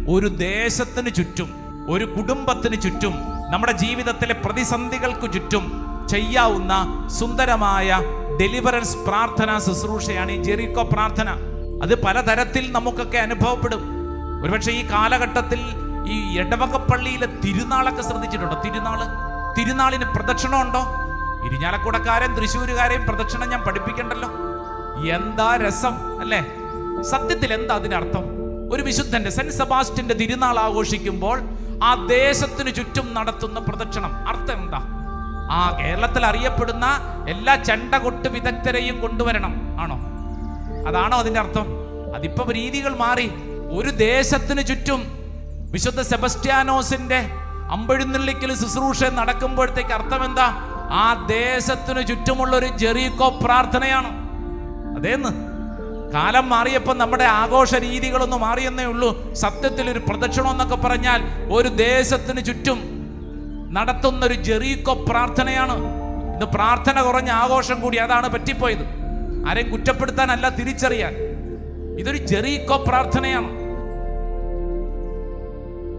ഒരു ദേശത്തിന് ചുറ്റും, ഒരു കുടുംബത്തിന് ചുറ്റും, നമ്മുടെ ജീവിതത്തിലെ പ്രതിസന്ധികൾക്ക് ചുറ്റും ചെയ്യാവുന്ന സുന്ദരമായ ഡെലിവറൻസ് പ്രാർത്ഥന ശുശ്രൂഷയാണ് ഈ ജെറിക്കോ പ്രാർത്ഥന. അത് പലതരത്തിൽ നമുക്കൊക്കെ അനുഭവപ്പെടും. ഒരുപക്ഷെ ഈ കാലഘട്ടത്തിൽ ഈ ഇടവകപ്പള്ളിയിലെ തിരുനാളൊക്കെ ശ്രദ്ധിച്ചിട്ടുണ്ടോ? തിരുനാളിന് പ്രദക്ഷിണം ഉണ്ടോ? ഇരിഞ്ഞാലക്കുടക്കാരെയും തൃശ്ശൂരുകാരെയും പ്രദക്ഷിണം ഞാൻ പഠിപ്പിക്കണ്ടല്ലോ. എന്താ രസം അല്ലേ? സത്യത്തിൽ എന്താ അതിനർത്ഥം? ഒരു വിശുദ്ധന്റെ, സെന്റ് സെബാസ്റ്റ്യന്റെ തിരുനാൾ ആഘോഷിക്കുമ്പോൾ ആ ദേശത്തിന് ചുറ്റും നടത്തുന്ന പ്രദക്ഷിണം അർത്ഥം എന്താ? കേരളത്തിൽ അറിയപ്പെടുന്ന എല്ലാ ചെണ്ടകൊട്ട് വിദഗ്ധരെയും കൊണ്ടുവരണം ആണോ? അതാണോ അതിന്റെ അർത്ഥം? അതിപ്പോ രീതികൾ മാറി. ഒരു ദേശത്തിന് ചുറ്റും വിശുദ്ധ സെബസ്റ്റ്യാനോസിന്റെ അമ്പെഴുന്നള്ളിക്കൽ ശുശ്രൂഷ നടക്കുമ്പോഴത്തേക്ക് അർത്ഥം എന്താ? ആ ദേശത്തിന് ചുറ്റുമുള്ള ഒരു ജെറിക്കോ പ്രാർത്ഥനയാണ്. അതേന്ന് കാലം മാറിയപ്പോൾ നമ്മുടെ ആഘോഷ രീതികളൊന്നും മാറിയെന്നേ ഉള്ളൂ. സത്യത്തിൽ ഒരു പ്രദക്ഷിണം എന്നൊക്കെ പറഞ്ഞാൽ ഒരു ദേശത്തിന് ചുറ്റും നടത്തുന്ന ഒരു ജെറിക്കോ പ്രാർത്ഥനയാണ്. ഇത് പ്രാർത്ഥന കുറഞ്ഞ ആഘോഷം കൂടി, അതാണ് പറ്റിപ്പോയത്. ആരെയും കുറ്റപ്പെടുത്താനല്ല, തിരിച്ചറിയാൻ. ഇതൊരു ജെറിക്കോ പ്രാർത്ഥനയാണ്.